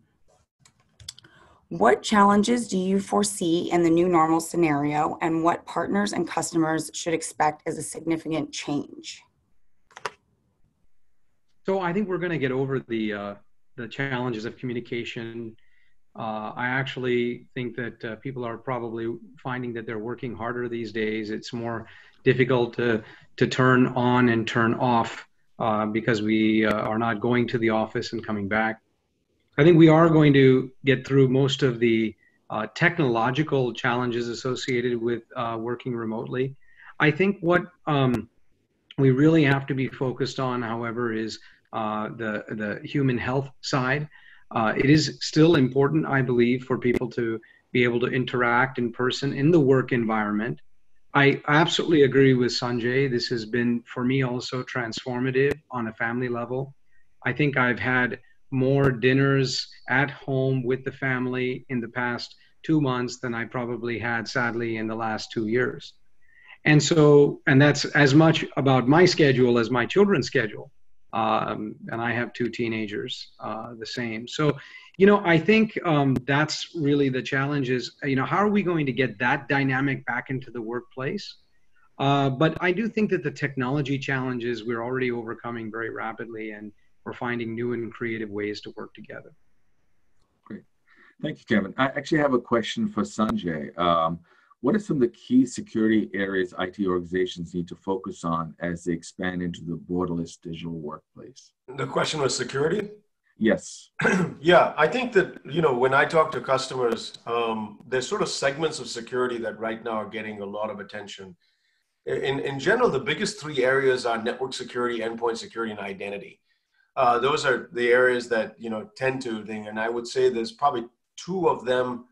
what challenges do you foresee in the new normal scenario, and what partners and customers should expect as a significant change? So I think we're going to get over the challenges of communication I actually think that people are probably finding that they're working harder these days. It's more difficult to turn on and turn off because we are not going to the office and coming back. I think we are going to get through most of the technological challenges associated with working remotely. I think what we really have to be focused on, however, is the human health side. It is still important, I believe, for people to be able to interact in person in the work environment. I absolutely agree with Sanjay. This has been, for me, also transformative on a family level. I think I've had more dinners at home with the family in the past 2 months than I probably had, sadly, in the last 2 years. And so, and that's as much about my schedule as my children's schedule. And I have 2 teenagers, the same. So, you know, I think that's really the challenge is, you know, how are we going to get that dynamic back into the workplace? But I do think that the technology challenges we're already overcoming very rapidly, and we're finding new and creative ways to work together. Great. Thank you, Kevin. I actually have a question for Sanjay. What are some of the key security areas IT organizations need to focus on as they expand into the borderless digital workplace? The question was security? Yes. Yeah, I think that, you know, when I talk to customers, there's sort of segments of security that right now are getting a lot of attention. In general, the biggest 3 areas are network security, endpoint security, and identity. Those are the areas that, you know, tend to think, and I would say there's probably 2 of them,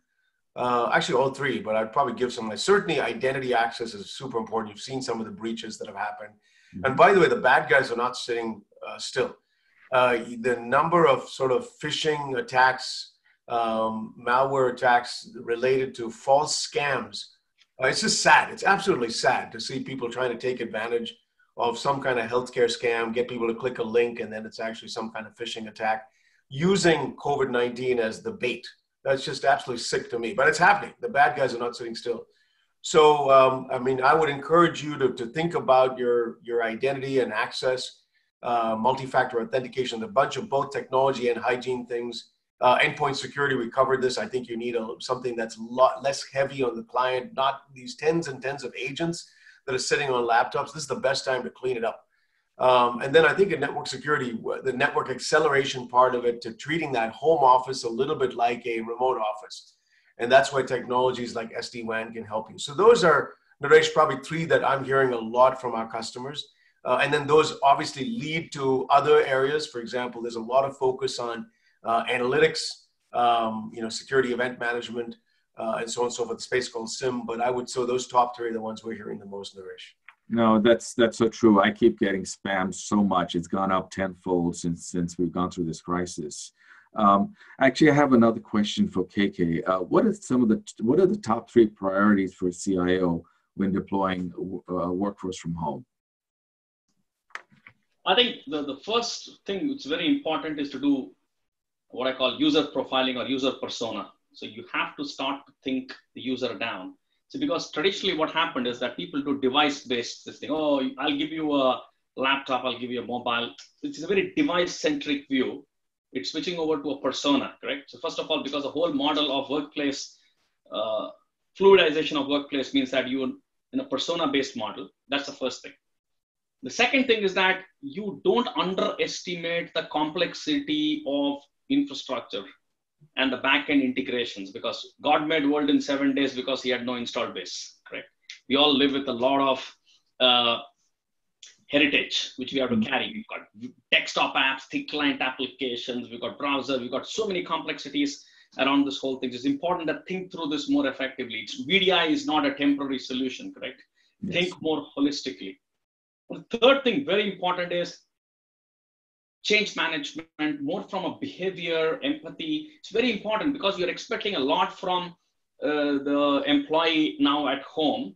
actually all 3, but I'd probably give some. Certainly identity access is super important. You've seen some of the breaches that have happened. Mm-hmm. And by the way, the bad guys are not sitting still. The number of sort of phishing attacks, malware attacks related to false scams, it's just sad. It's absolutely sad to see people trying to take advantage of some kind of healthcare scam, get people to click a link, and then it's actually some kind of phishing attack using COVID-19 as the bait. That's just absolutely sick to me, but it's happening. The bad guys are not sitting still. So, I mean, I would encourage you to think about your identity and access, multi-factor authentication, a bunch of both technology and hygiene things. Endpoint security, we covered this. I think you need something that's a lot less heavy on the client, not these tens and tens of agents that are sitting on laptops. This is the best time to clean it up. And then I think in network security, the network acceleration part of it, to treating that home office a little bit like a remote office. And that's why technologies like SD-WAN can help you. So those are, Naresh, probably 3 that I'm hearing a lot from our customers. And then those obviously lead to other areas. For example, there's a lot of focus on analytics, you know, security event management, and so on and so forth, the space called SIM. But I would, so those top 3 are the ones we're hearing the most, Naresh. No, that's so true. I keep getting spammed so much. It's gone up tenfold since we've gone through this crisis. Actually, I have another question for KK. What are the top 3 priorities for CIO when deploying workforce from home? I think the first thing that's very important is to do what I call user profiling or user persona. So you have to start to think the user down. So because traditionally what happened is that people do device-based this thing. Oh, I'll give you a laptop, I'll give you a mobile. It's a very device-centric view. It's switching over to a persona, correct? So first of all, because the whole model of workplace, fluidization of workplace means that you're in a persona-based model. That's the first thing. The second thing is that you don't underestimate the complexity of infrastructure and the back-end integrations, because God made world in 7 days because he had no install base, correct? We all live with a lot of heritage, which we have to carry. We've got desktop apps, thick client applications, we've got browser, we've got so many complexities around this whole thing. It's important to think through this more effectively. VDI is not a temporary solution, correct? Yes. Think more holistically. The third thing, very important, is change management, more from a behavior, empathy. It's very important because you're expecting a lot from the employee now at home.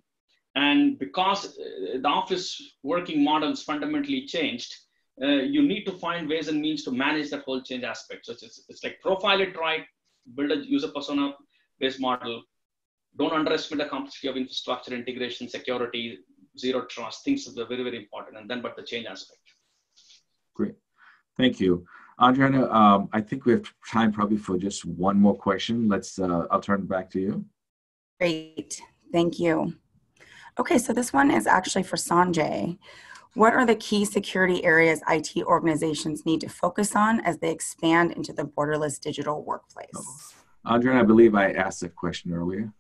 And because the office working models fundamentally changed, you need to find ways and means to manage that whole change aspect. So it's like profile it right, build a user persona based model. Don't underestimate the complexity of infrastructure, integration, security, zero trust. Things that are very, very important. And then, but the change aspect. Great. Thank you. Adriana, I think we have time probably for just one more question. I'll turn it back to you. Great, thank you. Okay, so this one is actually for Sanjay. What are the key security areas IT organizations need to focus on as they expand into the borderless digital workplace? Adriana, I believe I asked that question earlier.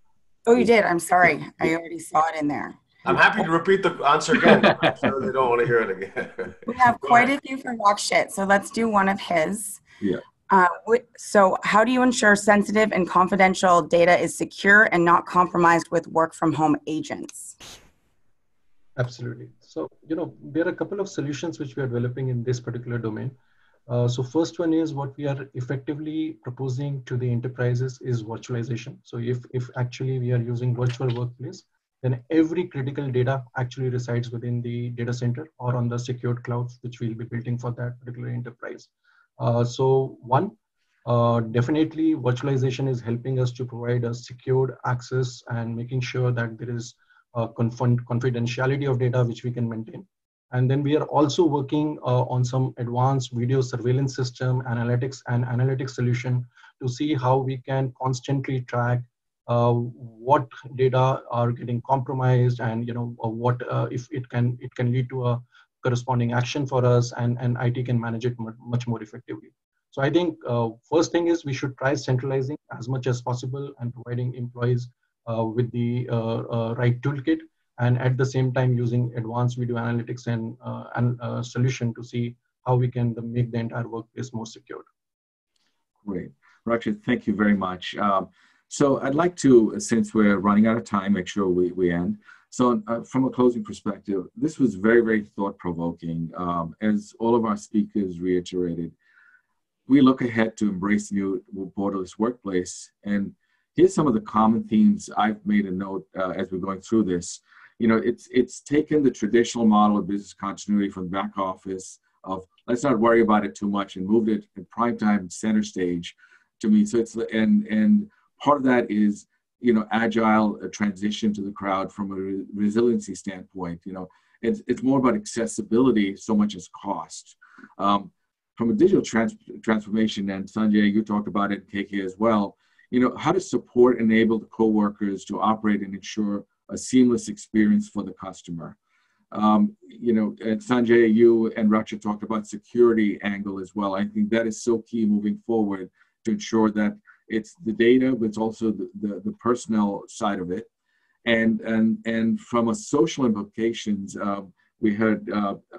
Oh, you did? I'm sorry. I already saw it in there. I'm happy to repeat the answer again. I'm sure they don't want to hear it again. We have quite a few for Rakshit, so let's do one of his. Yeah. So how do you ensure sensitive and confidential data is secure and not compromised with work from home agents? Absolutely. So, there are a couple of solutions which we are developing in this particular domain. So first one is what we are effectively proposing to the enterprises is virtualization. So if actually we are using virtual workplace, then every critical data actually resides within the data center or on the secured clouds, which we'll be building for that particular enterprise. So one, definitely virtualization is helping us to provide a secured access and making sure that there is confidentiality of data which we can maintain. And then we are also working on some advanced video surveillance system, analytics solution to see how we can constantly track what data are getting compromised, and what if it can lead to a corresponding action for us, and IT can manage it much more effectively. So I think first thing is we should try centralizing as much as possible and providing employees with the right toolkit, and at the same time using advanced video analytics and solution to see how we can make the entire workplace more secure. Great. Rakshit, thank you very much. So I'd like to, since we're running out of time, make sure we end. So from a closing perspective, this was very, very thought-provoking. As all of our speakers reiterated, we look ahead to embrace the new borderless workplace. And here's some of the common themes I've made a note as we're going through this. It's taken the traditional model of business continuity from the back office of let's not worry about it too much and moved it in prime time center stage to me. So it's and part of that is agile transition to the crowd from a resiliency standpoint. It's more about accessibility so much as cost. From a digital transformation, and Sanjay, you talked about it, KK as well. How to support and enable the coworkers to operate and ensure a seamless experience for the customer. And Sanjay, you and Rakshit talked about security angle as well. I think that is so key moving forward to ensure that it's the data, but it's also the personnel side of it. And from a social implications, we heard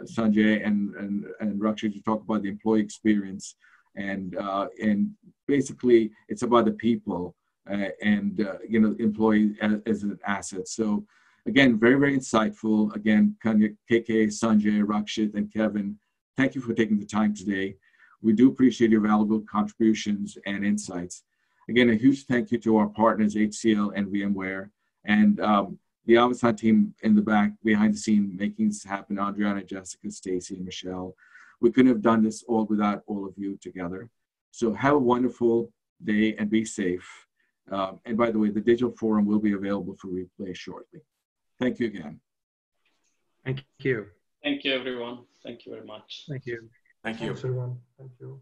Sanjay and Rakshit talk about the employee experience, and basically it's about the people and employee as an asset. So again, very, very insightful. Again, KK, Sanjay, Rakshit, and Kevin, thank you for taking the time today. We do appreciate your valuable contributions and insights. Again, a huge thank you to our partners, HCL and VMware, and the Avasant team in the back, behind the scene, making this happen, Adriana, Jessica, Stacy, and Michelle. We couldn't have done this all without all of you together. So have a wonderful day and be safe. And by the way, the digital forum will be available for replay shortly. Thank you again. Thank you. Thank you, everyone. Thank you very much. Thank you. Thank you. Thanks, everyone. Thank you.